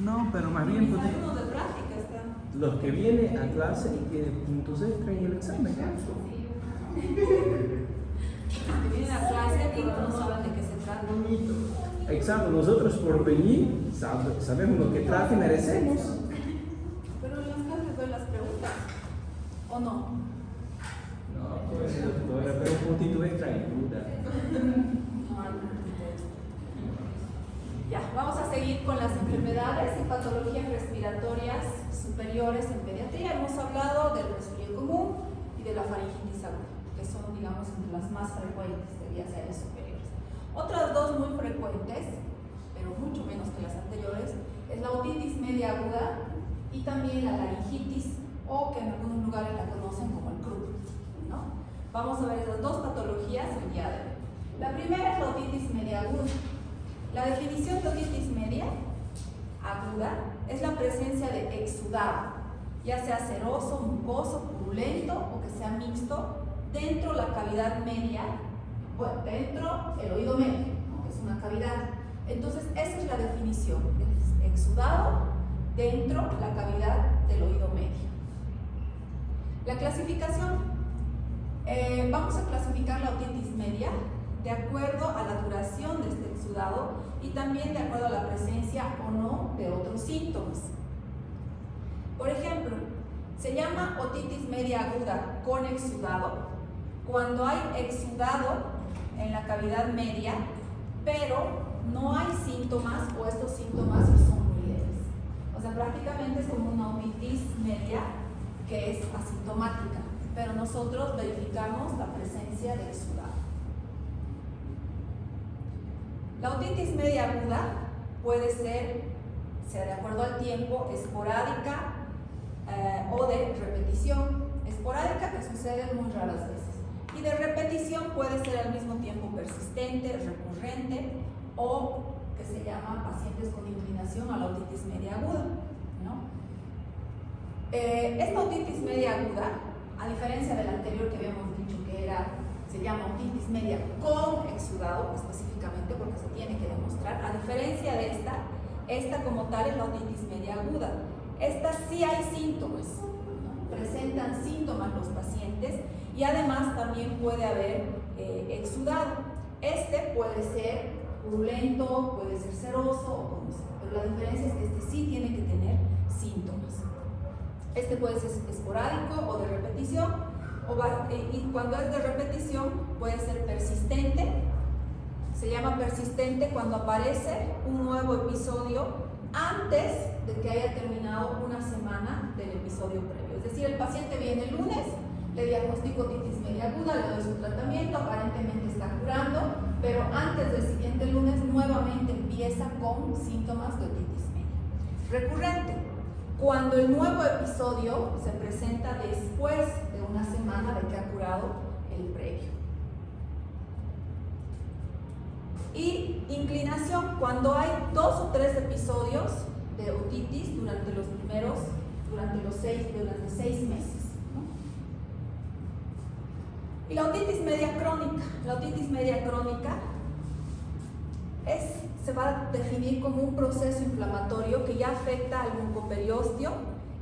No, pero más bien Mis alumnos de práctica están. los que vienen a clase y tienen puntos extra en el examen. Que vienen a clase pero no saben de qué se trata. Exacto, nosotros por venir sabemos lo que trata y merecemos. Pero en las clases ven las preguntas, ¿o no? No, pues doctora, pero un puntito extra ayuda. No hay. Ya, vamos a seguir con las enfermedades y patologías respiratorias superiores en pediatría. Hemos hablado del resfrío común y de la faringitis aguda, que son, digamos, entre las más frecuentes de vías aéreas superiores. Otras dos muy frecuentes, pero mucho menos que las anteriores, es la otitis media aguda y también la laringitis, o que en algunos lugares la conocen como el croup, ¿no? Vamos a ver esas dos patologías el día de hoy. La primera es la otitis media aguda. La definición de otitis media aguda es la presencia de exudado, ya sea seroso, mucoso, purulento o que sea mixto, dentro la cavidad media, bueno, dentro el oído medio, ¿no? Que es una cavidad. Entonces, esa es la definición, es exudado dentro la cavidad del oído medio. La clasificación, vamos a clasificar la otitis media de acuerdo a la duración de este exudado y también de acuerdo a la presencia o no de otros síntomas. Por ejemplo, se llama otitis media aguda con exudado cuando hay exudado en la cavidad media, pero no hay síntomas o estos síntomas son muy leves. O sea, prácticamente es como una otitis media que es asintomática, pero nosotros verificamos la presencia de exudado. La otitis media aguda puede ser de acuerdo al tiempo, esporádica o de repetición. Esporádica, que sucede muy raras veces, y de repetición puede ser al mismo tiempo persistente, recurrente, o que se llama pacientes con inclinación a la otitis media aguda, ¿no? Esta otitis media aguda, a diferencia de la anterior que habíamos dicho que se llama otitis media con exudado específicamente porque se tiene que demostrar, a diferencia de esta como tal es la otitis media aguda. Esta sí hay síntomas, ¿no? Presentan síntomas los pacientes y además también puede haber exudado. Este puede ser purulento, puede ser seroso o como sea, pero la diferencia es que este sí tiene que tener síntomas. Este puede ser esporádico o de repetición, y cuando es de repetición puede ser persistente. Se llama persistente cuando aparece un nuevo episodio antes de que haya terminado una semana del episodio previo. Es decir, el paciente viene el lunes, le diagnostico otitis media aguda, le doy su tratamiento, aparentemente está curando, pero antes del siguiente lunes nuevamente empieza con síntomas de otitis media. Recurrente, cuando el nuevo episodio se presenta después de una semana de que ha curado el previo. Y inclinación, cuando hay 2 o 3 episodios de otitis durante los 6 meses, ¿no? Y la otitis media crónica. La otitis media crónica se va a definir como un proceso inflamatorio que ya afecta al mucoperiósteo.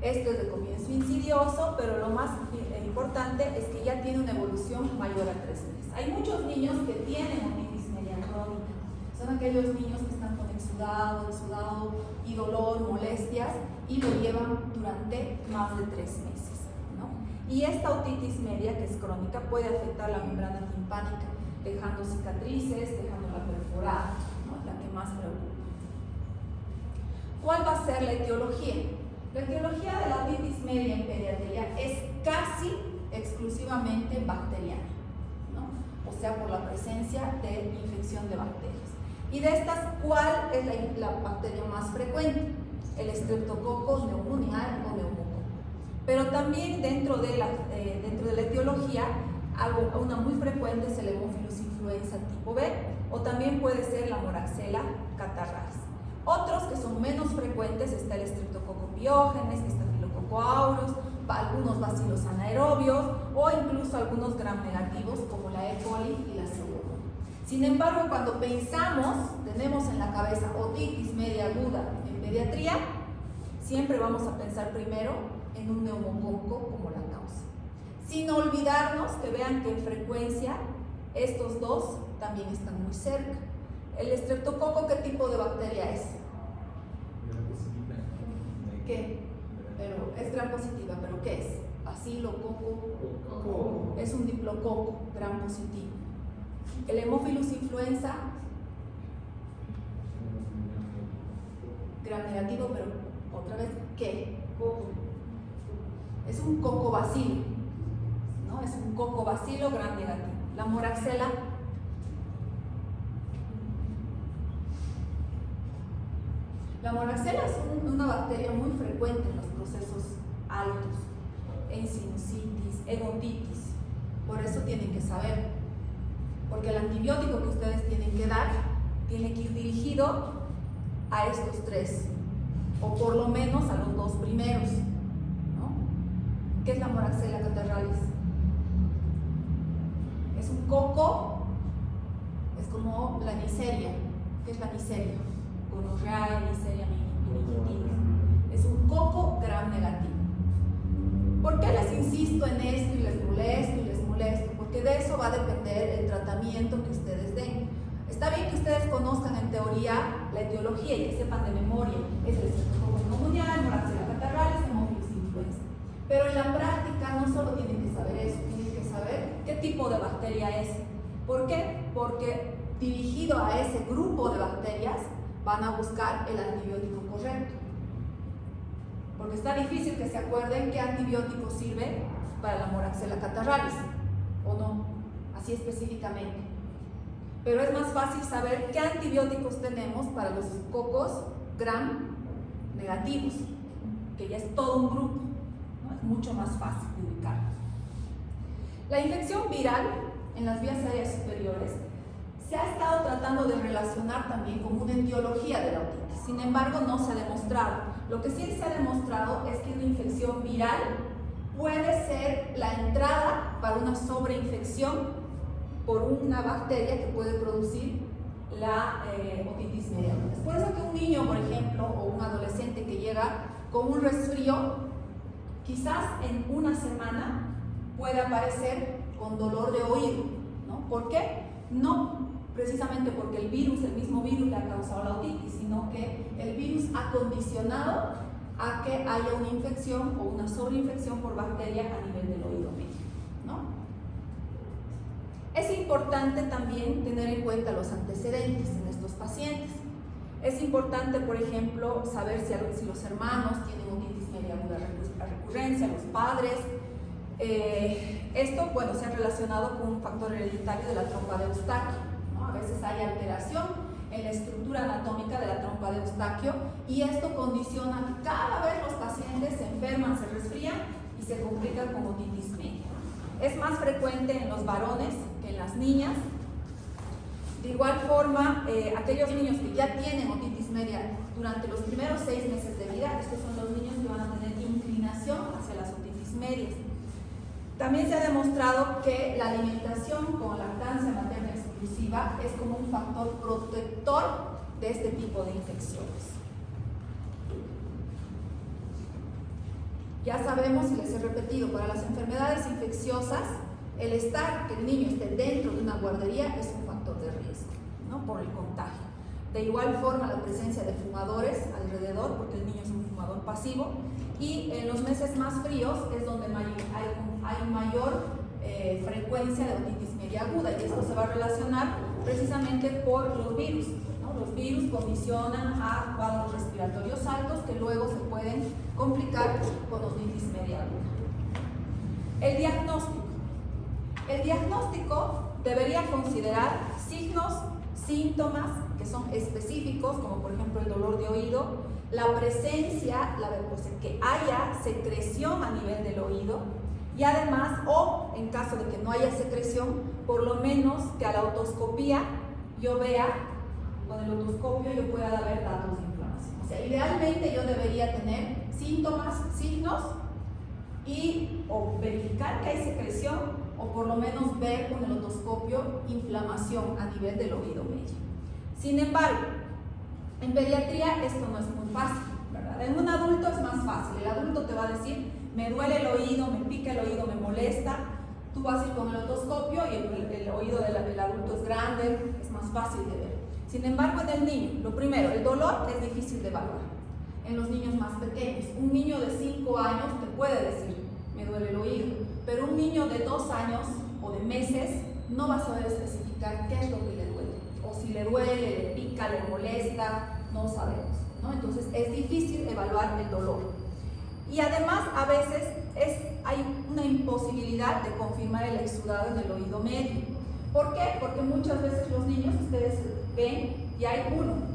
Esto es de comienzo insidioso, pero lo más importante es que ya tiene una evolución mayor a 3 meses. Hay muchos niños que tienen otitis media crónica. Son aquellos niños que están con exudado y dolor, molestias, y lo llevan durante más de 3 meses, ¿no? Y esta otitis media, que es crónica, puede afectar la membrana timpánica, dejando cicatrices, dejándola perforada, ¿no? La que más preocupa. ¿Cuál va a ser la etiología? La etiología de la otitis media en pediatría es casi exclusivamente bacteriana, ¿no? O sea, por la presencia de infección de bacterias. Y de estas, ¿cuál es la bacteria más frecuente? El Streptococcus pneumoniae o neumococo. Pero también dentro de la etiología, una muy frecuente es el Haemophilus influenza tipo B, o también puede ser la Moraxella catarrhalis. Otros que son menos frecuentes está el Streptococcus pyogenes, Staphylococcus aureus, algunos bacilos anaerobios o incluso algunos gram negativos como la E. coli y la Pseudomonas. Sin embargo, cuando pensamos, tenemos en la cabeza otitis media aguda en pediatría, siempre vamos a pensar primero en un neumococo como la causa. Sin olvidarnos que vean que en frecuencia estos dos también están muy cerca. ¿El estreptococo qué tipo de bacteria es? ¿Qué? Pero es gram positiva, ¿pero qué es? Bacilo-coco. Es un diplococo gram positivo. El Haemophilus influenza, gram negativo, pero otra vez, ¿qué? Es un cocobacilo, ¿no? Es un cocobacilo gram negativo. La moraxella, es una bacteria muy frecuente en los procesos altos, en sinusitis, en otitis. Por eso tienen que saber, porque el antibiótico que ustedes tienen que dar tiene que ir dirigido a estos tres, o por lo menos a los dos primeros, ¿no? ¿Qué es la moraxella catarrhalis? Es un coco, es como la Neisseria. ¿Qué es la Neisseria? Gonorrea, Neisseria meningitis. Es un coco gram negativo. ¿Por qué les insisto en esto y les molesto? Porque de eso va a depender el tratamiento que ustedes den. Está bien que ustedes conozcan en teoría la etiología y que sepan de memoria. Es el estreptococo mundial, moraxella catarrhalis, Haemophilus influenza. Pero en la práctica no solo tienen que saber eso, tienen que saber qué tipo de bacteria es. ¿Por qué? Porque dirigido a ese grupo de bacterias van a buscar el antibiótico correcto. Porque está difícil que se acuerden qué antibiótico sirve para la moraxella catarrhalis, o no, así específicamente. Pero es más fácil saber qué antibióticos tenemos para los cocos gram negativos, que ya es todo un grupo, ¿no? Es mucho más fácil de ubicarlos. La infección viral en las vías aéreas superiores se ha estado tratando de relacionar también con una etiología de la otitis. Sin embargo, no se ha demostrado. Lo que sí se ha demostrado es que una infección viral puede ser la entrada para una sobreinfección por una bacteria que puede producir la otitis media aguda. Es por eso que un niño, por ejemplo, o un adolescente que llega con un resfrío, quizás en una semana puede aparecer con dolor de oído, ¿no? ¿Por qué? No precisamente porque el mismo virus le ha causado la otitis, sino que el virus ha condicionado a que haya una infección o una sobreinfección por bacteria a nivel del oído medio, ¿no? Es importante también tener en cuenta los antecedentes en estos pacientes. Es importante, por ejemplo, saber si los hermanos tienen otitis media aguda a recurrencia, los padres. Esto, bueno, se ha relacionado con un factor hereditario de la trompa de Eustaquio, ¿no? A veces hay alteración en la estructura anatómica de la trompa de Eustaquio y esto condiciona que cada vez los pacientes se enferman, se resfrían y se complican con otitis media. Es más frecuente en los varones que en las niñas. De igual forma, aquellos niños que ya tienen otitis media durante los primeros 6 meses de vida, estos son los niños que van a tener inclinación hacia las otitis medias. También se ha demostrado que la alimentación con lactancia materna exclusiva es como un factor protector de este tipo de infecciones. Ya sabemos, y les he repetido, para las enfermedades infecciosas, el estar, que el niño esté dentro de una guardería es un factor de riesgo, ¿no? Por el contagio. De igual forma, la presencia de fumadores alrededor, porque el niño es un fumador pasivo, y en los meses más fríos es donde hay mayor frecuencia de otitis media aguda, y esto se va a relacionar precisamente por los virus, ¿no? Los virus condicionan a cuadros respiratorios altos que luego se pueden complicar con otitis media aguda. El diagnóstico. El diagnóstico debería considerar signos, síntomas que son específicos, como por ejemplo el dolor de oído, la presencia, que haya secreción a nivel del oído y además, o en caso de que no haya secreción, por lo menos que a la otoscopía yo vea, con el otoscopio yo pueda ver datos de inflamación. O sea, idealmente yo debería tener síntomas, signos y o verificar que hay secreción o por lo menos ver con el otoscopio inflamación a nivel del oído medio. Sin embargo, En pediatría esto no es muy fácil, ¿verdad? En un adulto es más fácil. El adulto te va a decir, me duele el oído, me pica el oído, me molesta. Tú vas a ir con el otoscopio y el oído del adulto es grande, es más fácil de ver. Sin embargo, en el niño, lo primero, el dolor es difícil de evaluar. En los niños más pequeños, un niño de 5 años te puede decir, me duele el oído, pero un niño de 2 años o de meses no va a saber especificar qué es lo que le duele. O si le duele, le pica, le molesta, no sabemos, ¿no? Entonces es difícil evaluar el dolor. Y además a veces hay una imposibilidad de confirmar el exudado en el oído medio. ¿Por qué? Porque muchas veces los niños, ustedes ven, y hay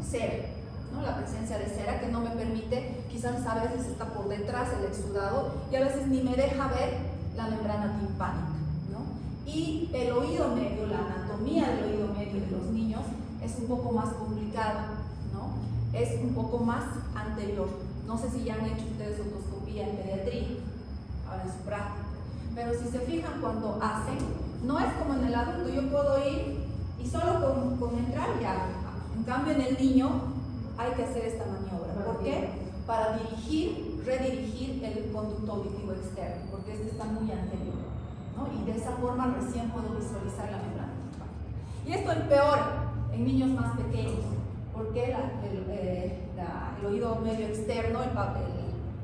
cera, ¿no? La presencia de cera que no me permite, quizás a veces está por detrás el exudado y a veces ni me deja ver la membrana timpánica, ¿no? Y el oído medio, la anatomía del oído medio de los niños es un poco más complicado, ¿no? Es un poco más anterior. No sé si ya han hecho ustedes otoscopía en pediatría, ahora en su práctica, pero si se fijan cuando hacen, no es como en el adulto, yo puedo ir y solo con entrar ya. En cambio en el niño hay que hacer esta maniobra. ¿Por qué? Para redirigir el conducto auditivo externo, porque este está muy anterior, ¿no? Y de esa forma recién puedo visualizar la membrana timpánica. Y esto empeora en niños más pequeños, porque el oído medio externo, el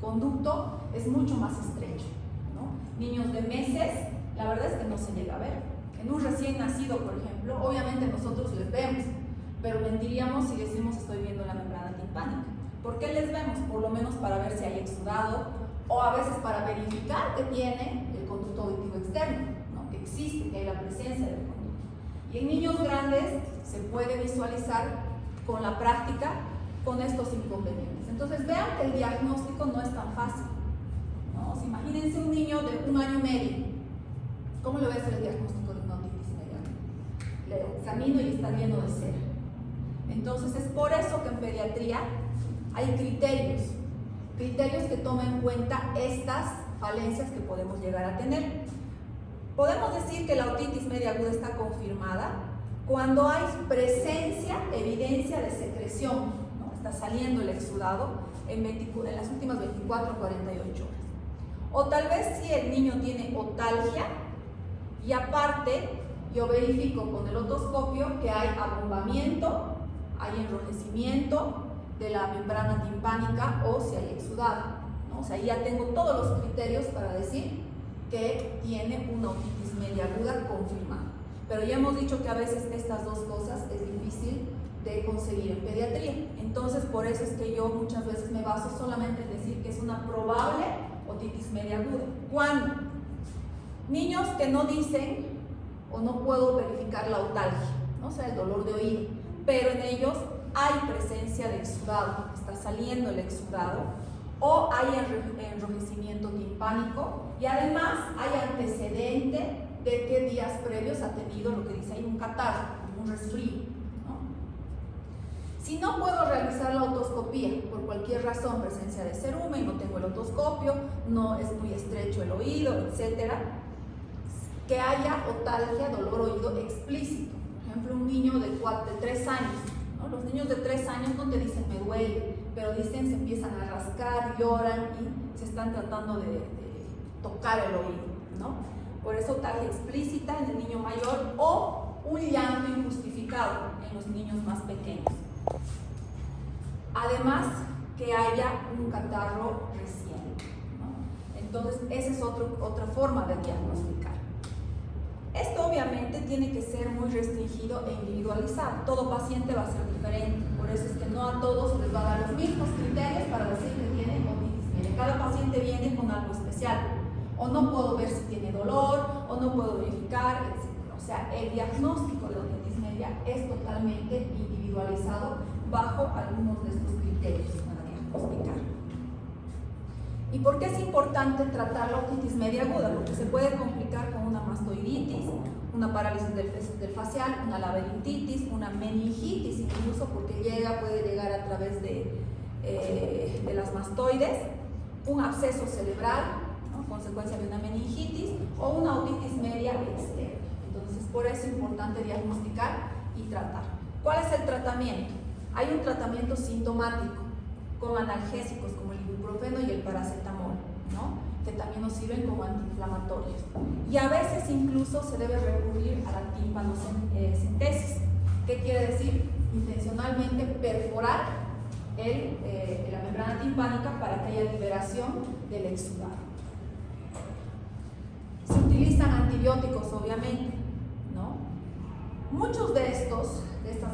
conducto es mucho más estrecho, ¿no? Niños de meses, la verdad es que no se llega a ver. En un recién nacido, por ejemplo, obviamente nosotros les vemos, pero mentiríamos si decimos estoy viendo la membrana timpánica. ¿Por qué les vemos? Por lo menos para ver si hay exudado, o a veces para verificar que tiene el conducto auditivo externo, ¿no? Que existe, que hay la presencia del conducto. Y en niños grandes se puede visualizar con la práctica con estos inconvenientes. Entonces vean que el diagnóstico no es tan fácil, ¿no? O sea, imagínense un niño de 1 año y medio. ¿Cómo le voy a hacer el diagnóstico de una otitis media? Le examino y está lleno de cera. Entonces es por eso que en pediatría hay criterios que toman en cuenta estas falencias que podemos llegar a tener. Podemos decir que la otitis media aguda está confirmada cuando hay evidencia de secreción, ¿no? Está saliendo el exudado en las últimas 24 o 48 horas. O tal vez si el niño tiene otalgia y aparte yo verifico con el otoscopio que hay abombamiento, hay enrojecimiento de la membrana timpánica o si hay exudado, ¿no? O sea, ya tengo todos los criterios para decir que tiene una otitis media aguda confirmada. Pero ya hemos dicho que a veces estas dos cosas es difícil de conseguir en pediatría. Entonces, por eso es que yo muchas veces me baso solamente en decir que es una probable otitis media aguda. ¿Cuándo? Niños que no dicen o no puedo verificar la otalgia, ¿no? O sea, el dolor de oído, pero en ellos hay presencia de exudado, está saliendo el exudado, o hay enrojecimiento timpánico y además hay antecedente de que días previos ha tenido lo que dice ahí un catarro, un resfrío, ¿no? Si no puedo realizar la otoscopía por cualquier razón, presencia de cerumen, no tengo el otoscopio, no es muy estrecho el oído, etcétera, que haya otalgia, dolor oído explícito. Por ejemplo, un niño de 3 años, ¿no? Los niños de 3 años no te dicen me duele, pero dicen se empiezan a rascar, lloran y se están tratando de tocar el oído, ¿no? Por eso otalgia explícita en el niño mayor o un llanto injustificado en los niños más pequeños. Además, que haya un catarro reciente, ¿no? Entonces, esa es otra forma de diagnosticar. Esto obviamente tiene que ser muy restringido e individualizado. Todo paciente va a ser diferente. Por eso es que no a todos les va a dar los mismos criterios para decir que tienen otitis media. Cada paciente viene con algo especial. O no puedo ver si tiene dolor, o no puedo verificar, etc. O sea, el diagnóstico de otitis media es totalmente individualizado bajo algunos de estos criterios para diagnosticar. ¿Y por qué es importante tratar la otitis media aguda? Porque se puede complicar con una mastoiditis, una parálisis del facial, una laberintitis, una meningitis incluso, porque puede llegar a través de las mastoides, un absceso cerebral, ¿no? Consecuencia de una meningitis, o una otitis media externa. Entonces, por eso es importante diagnosticar y tratar. ¿Cuál es el tratamiento? Hay un tratamiento sintomático con analgésicos como el ibuprofeno y el paracetamol, ¿no? Que también nos sirven como antiinflamatorios. Y a veces incluso se debe recurrir a la timpanocentesis. ¿Qué quiere decir? Intencionalmente perforar la membrana timpánica para que haya liberación del exudado. Se utilizan antibióticos, obviamente, ¿no? Muchos de estas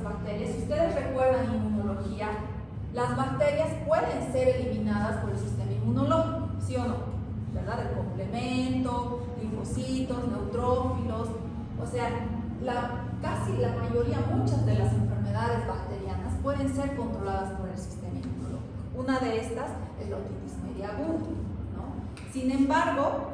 bacterias, si ustedes recuerdan inmunología, las bacterias pueden ser eliminadas por el sistema inmunológico, ¿sí o no? ¿Verdad? El complemento, linfocitos, neutrófilos, o sea, casi la mayoría, muchas de las enfermedades bacterianas pueden ser controladas por el sistema inmunológico. Una de estas es la otitis media aguda, ¿no? Sin embargo,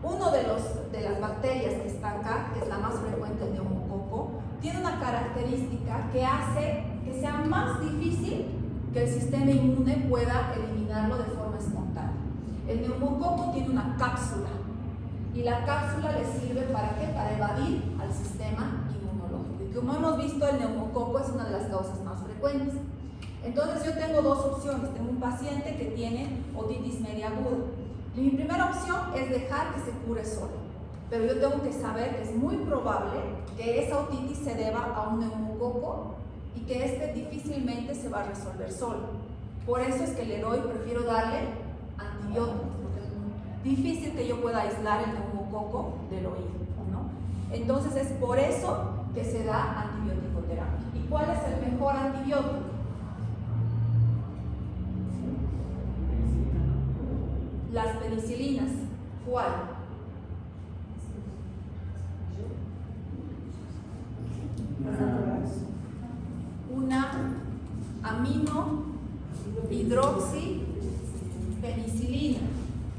una de las bacterias que está acá, que es la más frecuente, el neumococo, tiene una característica que hace que sea más difícil que el sistema inmune pueda eliminarlo de forma espontánea. El neumococo tiene una cápsula y la cápsula le sirve ¿para qué? Para evadir al sistema inmunológico. Y como hemos visto, el neumococo es una de las causas más frecuentes. Entonces yo tengo dos opciones. Tengo un paciente que tiene otitis media aguda. Y mi primera opción es dejar que se cure solo, pero yo tengo que saber que es muy probable que esa otitis se deba a un neumococo y que este difícilmente se va a resolver solo. Por eso es que prefiero darle antibióticos, porque es muy difícil que yo pueda aislar el neumococo del oído, ¿no? Entonces es por eso que se da antibiótico-terapia. ¿Y cuál es el mejor antibiótico? Las penicilinas. ¿Cuál? Una amino hidroxipenicilina,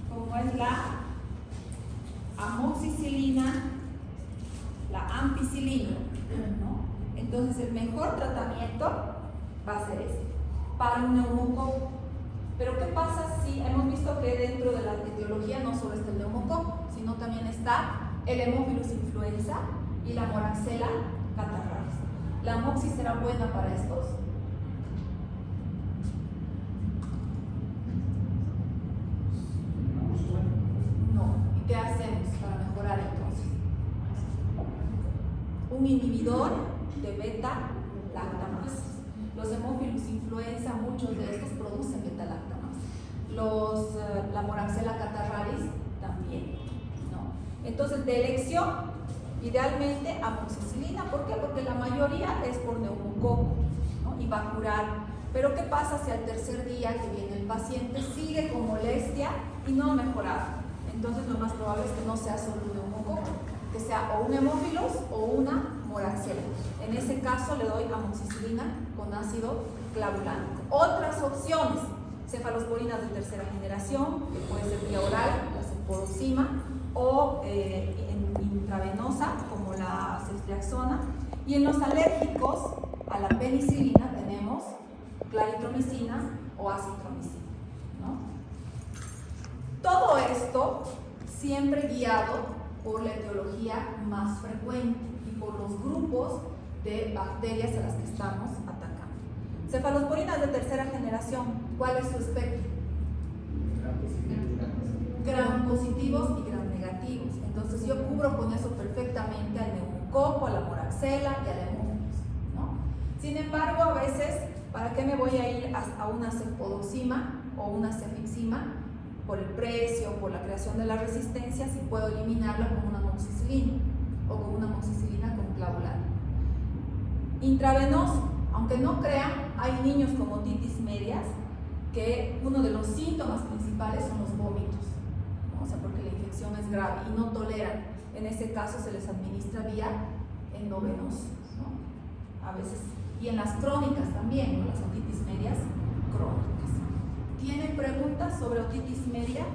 como es la amoxicilina, la ampicilina, ¿no? Entonces el mejor tratamiento va a ser este para un neumococo. Pero ¿qué pasa si hemos visto que dentro de la etiología no solo está el neumococo, sino también está el Haemophilus influenza y la Moraxella catarrhalis? ¿La amoxi será buena para estos? No. ¿Y qué hacemos para mejorar entonces? Un inhibidor de beta-lactamasa. Los Haemophilus influenza, muchos de estos producen beta-lactamasa. La Moraxella catarrhalis también, ¿no? Entonces, de elección, idealmente amoxicilina. ¿Por qué? Porque la mayoría es por neumococo, ¿no? Y va a curar. Pero ¿qué pasa si al tercer día que viene el paciente sigue con molestia y no ha mejorado? Entonces, lo más probable es que no sea solo un neumococo, que sea o un Haemophilus o una Moraxella. En ese caso le doy amoxicilina con ácido clavulánico. Otras opciones: cefalosporinas de tercera generación, que puede ser vía oral, la cefpodoxima, o intravenosa, como la ceftriaxona. Y en los alérgicos a la penicilina tenemos claritromicina o acitromicina, ¿no? Todo esto siempre guiado por la etiología más frecuente y por los grupos de bacterias a las que estamos atacando. Cefalosporinas de tercera generación, ¿cuál es su espectro? Gram positivos y gram negativos. Entonces yo cubro con eso perfectamente al neumococo, a la Moraxella y al Haemophilus, ¿no? Sin embargo, a veces, ¿para qué me voy a ir a una cefpodoxima o una cefixima? Por el precio, por la creación de la resistencia, si puedo eliminarla con una amoxicilina o con una amoxicilina con clavulano. Intravenoso, aunque no crean, hay niños con otitis medias que uno de los síntomas principales son los vómitos, ¿no? O sea, porque la infección es grave y no toleran. En ese caso se les administra vía endovenosa, ¿no? A veces, y en las crónicas también, ¿no? Las otitis medias crónicas. ¿Tienen preguntas sobre otitis media?